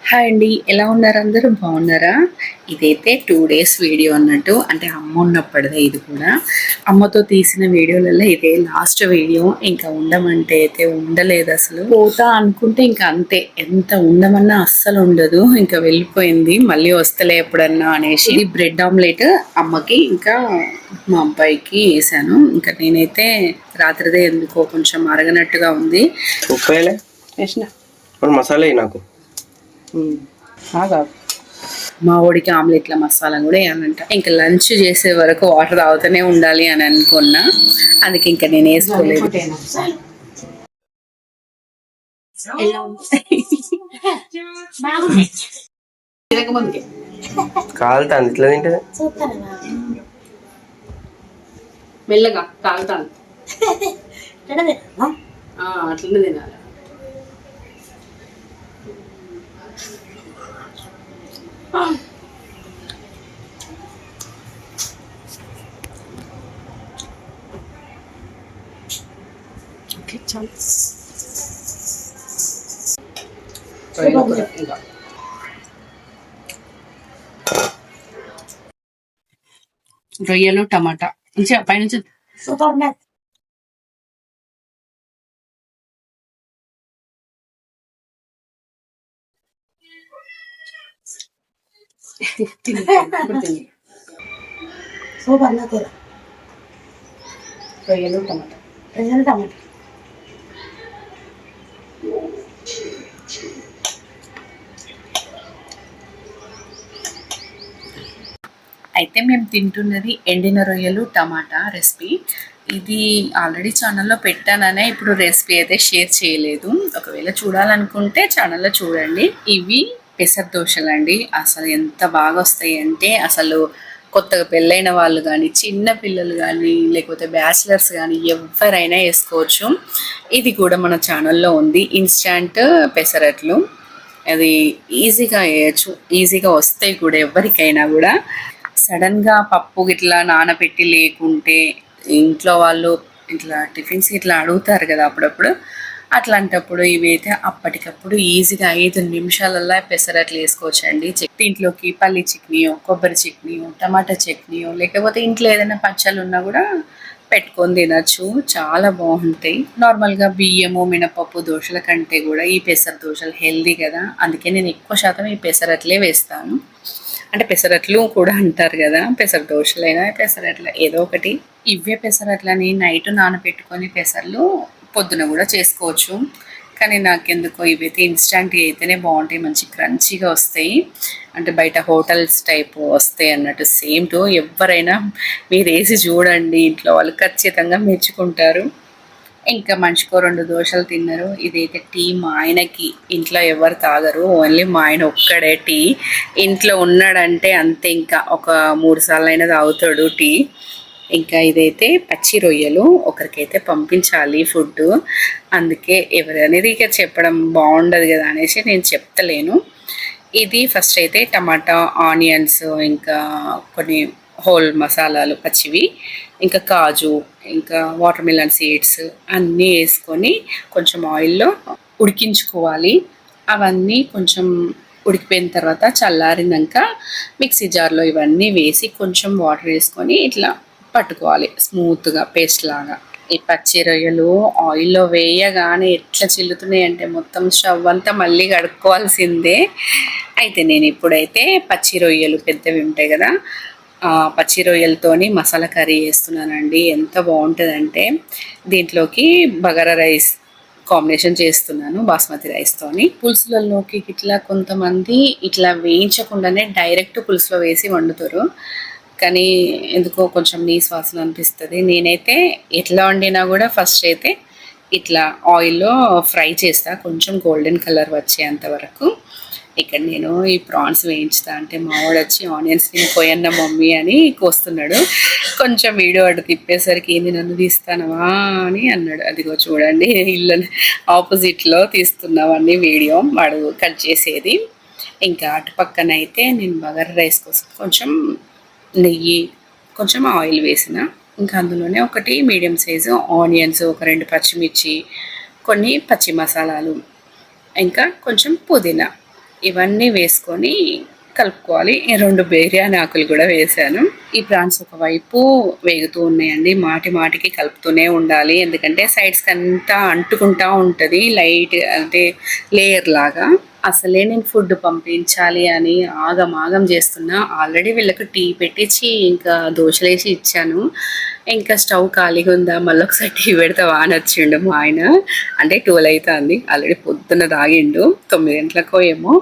Hi అండి, ఎలా ఉన్నారు? అందరూ బాగున్నారా? ఇదైతే 2 days వీడియో అన్నట్టు, అంటే అమ్మ ఉన్నప్పటిదే. ఇది కూడా అమ్మతో తీసిన వీడియోలలో ఇదే లాస్ట్ వీడియో. ఇంకా ఉండమంటే అయితే ఉండలేదు, అసలు పోతా అనుకుంటే ఇంకా అంతే, ఎంత ఉండమన్నా అస్సలు ఉండదు. ఇంకా వెళ్ళిపోయింది, మళ్ళీ వస్తలే ఎప్పుడన్నా అనేసి. ఇది బ్రెడ్ ఆమ్లెట్ అమ్మకి ఇంకా మా అబ్బాయికి వేసాను. ఇంకా నేనైతే రాత్రిదే ఎందుకో కొంచెం అరగనట్టుగా ఉంది. వేసిన మసాలా నాకు మా వాడికి ఆమ్లెట్ల మసాలా కూడా వేయాలంట. ఇంకా లంచ్ చేసే వరకు వాటర్ తాగుతూనే ఉండాలి అని అనుకున్నా, అందుకే ఇంకా నేను వేసుకోలేదు. కాలుతాను ఇట్లా తింటే మెల్లగా కాలుతాను, అట్లనే తినాలి. రొయ్యలు టమాటా మంచిగా పైనుంచి రొయ్యలు టమాటా అయితే మేము తింటున్నది ఎండిన రొయ్యలు టమాటా రెసిపీ. ఇది ఆల్రెడీ ఛానల్లో పెట్టాననే ఇప్పుడు రెసిపీ అయితే షేర్ చేయలేదు. ఒకవేళ చూడాలనుకుంటే ఛానల్లో చూడండి. ఇవి పెసర దోశలు అండి. అసలు ఎంత బాగా వస్తాయి అంటే, అసలు కొత్తగా పెళ్ళైన వాళ్ళు కానీ, చిన్న పిల్లలు కానీ, లేకపోతే బ్యాచిలర్స్ కానీ ఎవరైనా వేసుకోవచ్చు. ఇది కూడా మన ఛానల్లో ఉంది, ఇన్స్టాంట్ పెసరట్లు. అది ఈజీగా వేయచ్చు, ఈజీగా వస్తాయి కూడా ఎవరికైనా కూడా. సడన్గా పప్పు ఇట్లా నానబెట్టి లేకుంటే ఇంట్లో వాళ్ళు ఇట్లా టిఫిన్స్ ఇట్లా అడుగుతారు కదా అప్పుడప్పుడు. అట్లాంటప్పుడు ఇవి అయితే అప్పటికప్పుడు ఈజీగా 5 నిమిషాలల్లో పెసరట్లు వేసుకోవచ్చండి. దీంట్లోకి పల్లి చట్నీయో, కొబ్బరి చట్నీయో, టమాటా చట్నీయో, లేకపోతే ఇంట్లో ఏదైనా పచ్చళ్ళు ఉన్నా కూడా పెట్టుకొని తినచ్చు. చాలా బాగుంటాయి. నార్మల్గా బియ్యము మినపప్పు దోశల కంటే కూడా ఈ పెసర దోశలు హెల్దీ కదా, అందుకే నేను ఎక్కువ శాతం ఈ పెసరట్లే వేస్తాను. అంటే పెసరట్లు కూడా అంటారు కదా, పెసర దోశలైనా పెసరట్ల ఏదో ఒకటి. ఇవే పెసరట్లని నైట్ నానబెట్టుకొని పెసర్లు పొద్దున కూడా చేసుకోవచ్చు. కానీ నాకెందుకో ఇవైతే ఇన్స్టాంట్ అయితేనే బాగుంటాయి, మంచి క్రంచీగా వస్తాయి. అంటే బయట హోటల్స్ టైప్ వస్తాయి అన్నట్టు. సేమ్ టు ఎవరైనా మీరు వేసి చూడండి, ఇంట్లో వాళ్ళు ఖచ్చితంగా మెచ్చుకుంటారు. ఇంకా మనిషికో 2 దోశలు తిన్నారు. ఇదైతే టీ మా ఆయనకి, ఇంట్లో ఎవరు తాగరు, ఓన్లీ మా ఆయన ఒక్కడే టీ. ఇంట్లో ఉన్నాడంటే అంతే, ఇంకా ఒక 3 సార్లు అయినా తాగుతాడు టీ. ఇంకా ఇదైతే పచ్చి రొయ్యలు, ఒకరికైతే పంపించాలి ఫుడ్, అందుకే ఎవరు అనేది ఇక చెప్పడం బాగుండదు కదా అనేసి నేను చెప్తలేను. ఇది ఫస్ట్ అయితే టమాటా, ఆనియన్స్, ఇంకా కొన్ని హోల్ మసాలాలు పచ్చివి, ఇంకా కాజు, ఇంకా వాటర్ మిలన్ సీడ్స్ అన్నీ వేసుకొని కొంచెం ఆయిల్లో ఉడికించుకోవాలి. అవన్నీ కొంచెం ఉడికిపోయిన తర్వాత చల్లారినాక మిక్సీ జార్లో ఇవన్నీ వేసి కొంచెం వాటర్ వేసుకొని ఇట్లా పట్టుకోవాలి స్మూత్గా పేస్ట్ లాగా. ఈ పచ్చి రొయ్యలు ఆయిల్లో వేయగానే ఎట్లా చిల్లుతున్నాయి అంటే మొత్తం స్టవ్ అంతా మళ్ళీ కడుక్కోవాల్సిందే. అయితే నేను ఇప్పుడైతే పచ్చి రొయ్యలు పెద్దవి ఉంటాయి కదా, పచ్చి రొయ్యలతోని మసాలా కర్రీ చేస్తున్నానండి. ఎంత బాగుంటుందంటే దీంట్లోకి బగారా రైస్ కాంబినేషన్ చేస్తున్నాను, బాస్మతి రైస్తోని. పులుసులలోకి ఇట్లా కొంతమంది ఇట్లా వేయించకుండానే డైరెక్ట్ పులుసులో వేసి వండుతారు, కానీ ఎందుకో కొంచెం నీసు వాసన అనిపిస్తుంది. నేనైతే ఎట్లా వండినా కూడా ఫస్ట్ అయితే ఇట్లా ఆయిల్లో ఫ్రై చేస్తా, కొంచెం గోల్డెన్ కలర్ వచ్చేంత వరకు. ఇక్కడ నేను ఈ ప్రాన్స్ వేయించుతా అంటే మావాడు వచ్చి ఆనియన్స్ తిని పోయన్న మమ్మీ అని కోస్తున్నాడు. కొంచెం వీడియో అటు తిప్పేసరికి ఏంది నన్ను తీస్తానవా అని అన్నాడు. అదిగో చూడండి, ఇల్లు ఆపోజిట్లో తీస్తున్నావని వీడియో వాడు కట్ చేసేది. ఇంకా అటు పక్కన అయితే నేను బగారా రైస్ కోసం కొంచెం నెయ్యి, కొంచెం ఆయిల్ వేసిన, ఇంకా అందులోనే ఒకటి మీడియం సైజు ఆనియన్స్, ఒక 2 పచ్చిమిర్చి, కొన్ని పచ్చి మసాలాలు, ఇంకా కొంచెం పుదీనా ఇవన్నీ వేసుకొని కలుపుకోవాలి. ఈ 2 బిర్యానీ ఆకులు కూడా వేసాను. ఈ ప్రాన్స్ ఒకవైపు వేగుతూ ఉన్నాయండి. మాటి మాటికి కలుపుతూనే ఉండాలి. ఎందుకంటే సైడ్స్కి అంతా అంటుకుంటా ఉంటుంది లైట్ అంటే లేయర్ లాగా. అసలే నేను ఫుడ్ పంపించాలి అని ఆగమాగం చేస్తున్నా. ఆల్రెడీ వీళ్ళకి టీ పెట్టించి ఇంకా దోశలేసి ఇచ్చాను. ఇంకా స్టవ్ ఖాళీగా ఉందా, మళ్ళీ ఒకసారి టీ పెడతావా అని వచ్చిండు మా ఆయన. అంటే 12 అవుతుంది, ఆల్రెడీ పొద్దున్న తాగిండు, 9 గంటలకో ఏమో.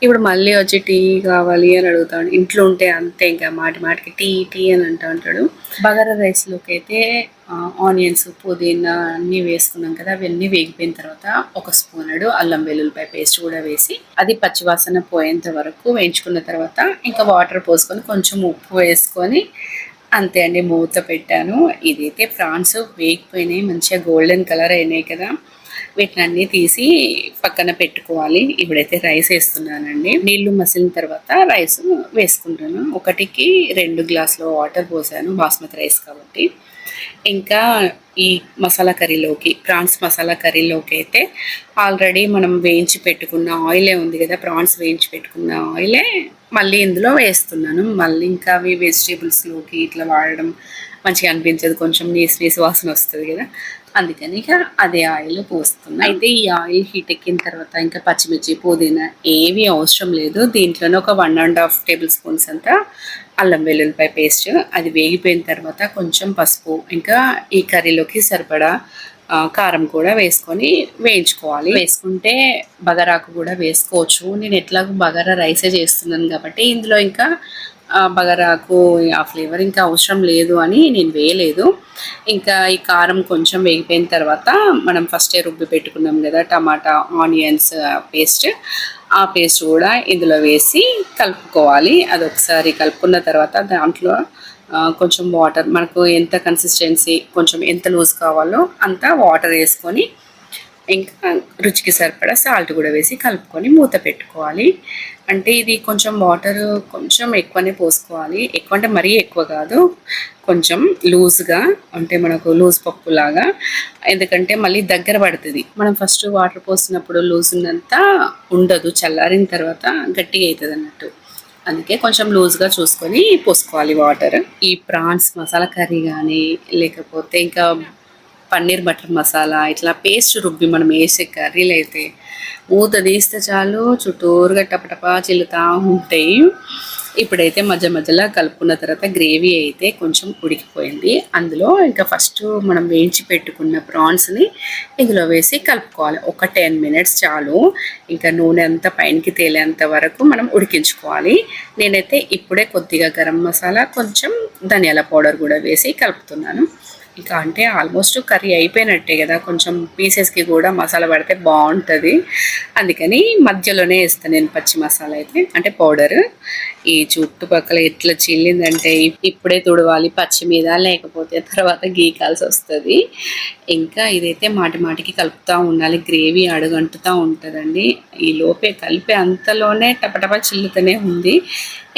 ఇప్పుడు మళ్ళీ వచ్చి టీ కావాలి అని అడుగుతాడు. ఇంట్లో ఉంటే అంతే, ఇంకా మాటి మాటికి టీ టీ అని అంటూ ఉంటాడు. బగారా రైస్లోకి అయితే ఆనియన్స్, పుదీనా అన్నీ వేసుకున్నాం కదా, అవన్నీ వేగిపోయిన తర్వాత ఒక స్పూనడు అల్లం వెల్లుల్లిపాయ పేస్ట్ కూడా వేసి అది పచ్చివాసన పోయేంత వరకు వేయించుకున్న తర్వాత ఇంకా వాటర్ పోసుకొని కొంచెం ఉప్పు వేసుకొని అంతే అండి, మూత పెట్టాను. ఇదైతే ప్రాన్స్ వేగిపోయినాయి, మంచిగా గోల్డెన్ కలర్ అయినాయి కదా. వీటిని అన్నీ తీసి పక్కన పెట్టుకోవాలి. ఇప్పుడైతే రైస్ వేస్తున్నానండి. నీళ్లు మసిలిన తర్వాత రైస్ వేసుకుంటాను. 1కి 2 గ్లాసులు వాటర్ పోసాను, బాస్మతి రైస్ కాబట్టి. ఇంకా ఈ మసాలా కర్రీలోకి, ప్రాన్స్ మసాలా కర్రీలోకి అయితే ఆల్రెడీ మనం వేయించి పెట్టుకున్న ఆయిలే ఉంది కదా, ప్రాన్స్ వేయించి పెట్టుకున్న ఆయిలే మళ్ళీ ఇందులో వేస్తున్నాను. మళ్ళీ ఇంకా అవి వెజిటేబుల్స్లోకి ఇట్లా వాడడం మంచిగా అనిపించదు, కొంచెం నీసు వాసన వస్తుంది కదా, అందుకని ఇక అదే ఆయిల్ పోస్తున్నా. అయితే ఈ ఆయిల్ హీట్ ఎక్కిన తర్వాత ఇంకా పచ్చిమిర్చి, పుదీనా ఏవి అవసరం లేదు. దీంట్లోనే ఒక 1.5 టేబుల్ స్పూన్స్ అంతా అల్లం వెల్లుల్లిపాయ పేస్ట్, అది వేగిపోయిన తర్వాత కొంచెం పసుపు, ఇంకా ఈ కర్రీలోకి సరిపడా కారం కూడా వేసుకొని వేయించుకోవాలి. వేసుకుంటే బగారాకు కూడా వేసుకోవచ్చు. నేను ఎట్లాగో బగారా రైసే చేస్తున్నాను కాబట్టి ఇందులో ఇంకా బగారాకు ఆ ఫ్లేవర్ ఇంకా అవసరం లేదు అని నేను వేయలేదు. ఇంకా ఈ కారం కొంచెం వేగిపోయిన తర్వాత మనం ఫస్టే రుబ్బి పెట్టుకున్నాం కదా టమాటా ఆనియన్స్ పేస్ట్, ఆ పేస్ట్ కూడా ఇందులో వేసి కలుపుకోవాలి. అది ఒకసారి కలుపుకున్న తర్వాత దాంట్లో కొంచెం వాటర్, మనకు ఎంత కన్సిస్టెన్సీ, కొంచెం ఎంత లూజ్ కావాలో అంత వాటర్ వేసుకొని ఇంకా రుచికి సరిపడా సాల్ట్ కూడా వేసి కలుపుకొని మూత పెట్టుకోవాలి. అంటే ఇది కొంచెం వాటర్ కొంచెం ఎక్కువనే పోసుకోవాలి. ఎక్కువ అంటే మరీ ఎక్కువ కాదు, కొంచెం లూజ్గా, అంటే మనకు లూజ్ పప్పులాగా. ఎందుకంటే మళ్ళీ దగ్గర పడుతుంది. మనం ఫస్ట్ వాటర్ పోసినప్పుడు లూజ్ ఉన్నంత ఉండదు, చల్లారిన తర్వాత గట్టిగా అవుతుంది అన్నట్టు. అందుకే కొంచెం లూజ్గా చూసుకొని పోసుకోవాలి వాటర్. ఈ ప్రాన్స్ మసాలా కర్రీ కానీ లేకపోతే ఇంకా పన్నీర్ బటర్ మసాలా ఇట్లా పేస్ట్ రుబ్బి మనం వేసే కర్రీలు అయితే మూత తీస్తే చాలు చుట్టూరుగా టపటపా చిల్లుతూ ఉంటాయి. ఇప్పుడైతే మధ్య మధ్యలో కలుపుకున్న తర్వాత గ్రేవీ అయితే కొంచెం ఉడికిపోయింది. అందులో ఇంకా ఫస్ట్ మనం వేయించి పెట్టుకున్న ప్రాన్స్ని ఇందులో వేసి కలుపుకోవాలి. ఒక 10 మినిట్స్ చాలు. ఇంకా నూనె అంతా పైనకి తేలేంత వరకు మనం ఉడికించుకోవాలి. నేనైతే ఇప్పుడే కొద్దిగా గరం మసాలా, కొంచెం ధనియాల పౌడర్ కూడా వేసి కలుపుతున్నాను. ఇంకా అంటే ఆల్మోస్ట్ కర్రీ అయిపోయినట్టే కదా, కొంచెం పీసెస్కి కూడా మసాలా పడితే బాగుంటుంది. అందుకని మధ్యలోనే వేస్తాను నేను పచ్చి మసాలా అయితే, అంటే పౌడర్. ఈ చుట్టుపక్కల ఎట్లా చిల్లిందంటే ఇప్పుడే తుడవాలి పచ్చి మీద, లేకపోతే తర్వాత గీకాల్సి వస్తుంది. ఇంకా ఇదైతే మాటి మాటికి కలుపుతూ ఉండాలి, గ్రేవీ అడుగంటుతూ ఉంటుందండి. ఈ లోపే కలిపే అంతలోనే టపటపా చిల్లుతూనే ఉంది.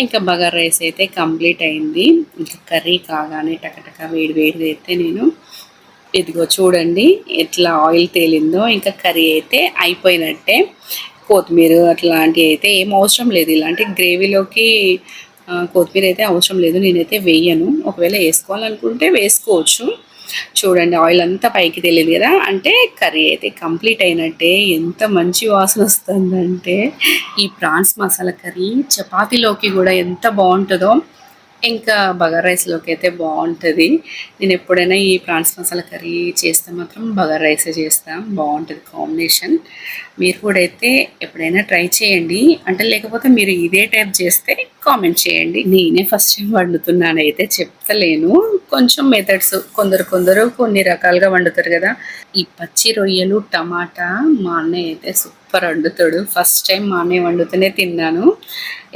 ఇంకా బగారా రైస్ అయితే కంప్లీట్ అయింది. ఇంకా కర్రీ కాగానే టకటక వేడి వేడిది అయితే నేను ఇదిగో చూడండి ఎట్లా ఆయిల్ తేలిందో. ఇంకా కర్రీ అయితే అయిపోయినట్టే. కొత్తిమీర అట్లాంటివి అయితే ఏం అవసరం లేదు, ఇలాంటి గ్రేవీలోకి కొత్తిమీర అయితే అవసరం లేదు, నేనైతే వేయను. ఒకవేళ వేసుకోవాలనుకుంటే వేసుకోవచ్చు. చూడండి ఆయిల్ అంతా పైకి తెలియదు కదా, అంటే కర్రీ అయితే కంప్లీట్ అయినట్టే. ఎంత మంచి వాసన వస్తుందంటే ఈ ప్రాన్స్ మసాలా కర్రీ చపాతీలోకి కూడా ఎంత బాగుంటుందో, ఇంకా బగారా రైస్లోకి అయితే బాగుంటుంది. నేను ఎప్పుడైనా ఈ ప్రాన్స్ మసాలా కర్రీ చేస్తే మాత్రం బగారా రైసే చేస్తాను, బాగుంటుంది కాంబినేషన్. మీరు కూడా అయితే ఎప్పుడైనా ట్రై చేయండి. అంటే లేకపోతే మీరు ఇదే టైప్ చేస్తే కామెంట్ చేయండి. నేనే ఫస్ట్ టైం వండుతున్నాను అయితే చెప్తలేను, కొంచెం మెథడ్స్ కొందరు కొన్ని రకాలుగా వండుతారు కదా. ఈ పచ్చి రొయ్యలు టమాటా మా అన్నయ్య అయితే సూపర్ వండుతాడు. ఫస్ట్ టైం మా అన్నయ్య వండుతూనే తిన్నాను,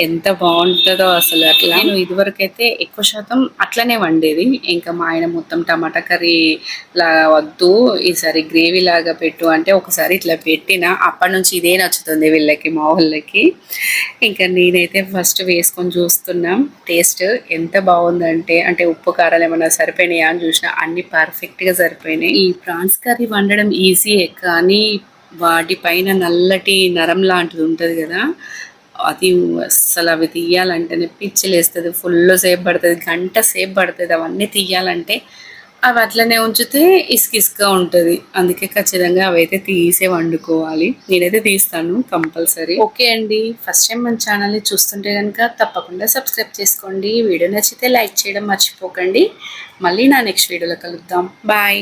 ఎంత బాగుంటుందో అసలు. అట్లా నేను ఇదివరకు అయితే ఎక్కువ శాతం అట్లనే వండేది. ఇంకా మా ఆయన మొత్తం టమాటా కర్రీ లాగా వద్దు, ఈసారి గ్రేవీ లాగా పెట్టు అంటే ఒకసారి ఇట్లా పెట్టిన, అప్పటి నుంచి ఇదే నచ్చుతుంది వీళ్ళకి, మా వాళ్ళకి. ఇంకా నేనైతే ఫస్ట్ వేసుకొని చూస్తున్నాం టేస్ట్ ఎంత బాగుందంటే, అంటే ఉప్పు కారాలు ఏమన్నా సరిపోయినాయా అని చూసిన, అన్ని పర్ఫెక్ట్గా సరిపోయినాయి. ఈ ప్రాన్స్ కర్రీ వండడం ఈజీయే, కానీ వాటిపైన నల్లటి నరం లాంటిది ఉంటుంది కదా, అది అస్సలు అవి తీయాలంటేనే పిచ్చిలేస్తుంది. ఫుల్ సేపు పడుతుంది, గంట సేపు పడుతుంది అవన్నీ తీయాలంటే. అవి అట్లనే ఉంచితే ఇసుక ఉంటుంది. అందుకే ఖచ్చితంగా అవైతే తీసే వండుకోవాలి. నేనైతే తీస్తాను కంపల్సరీ. ఓకే అండి, ఫస్ట్ టైం మన ఛానల్ని చూస్తుంటే కనుక తప్పకుండా సబ్స్క్రైబ్ చేసుకోండి. వీడియో నచ్చితే లైక్ చేయడం మర్చిపోకండి. మళ్ళీ నా నెక్స్ట్ వీడియోలో కలుద్దాం. బాయ్.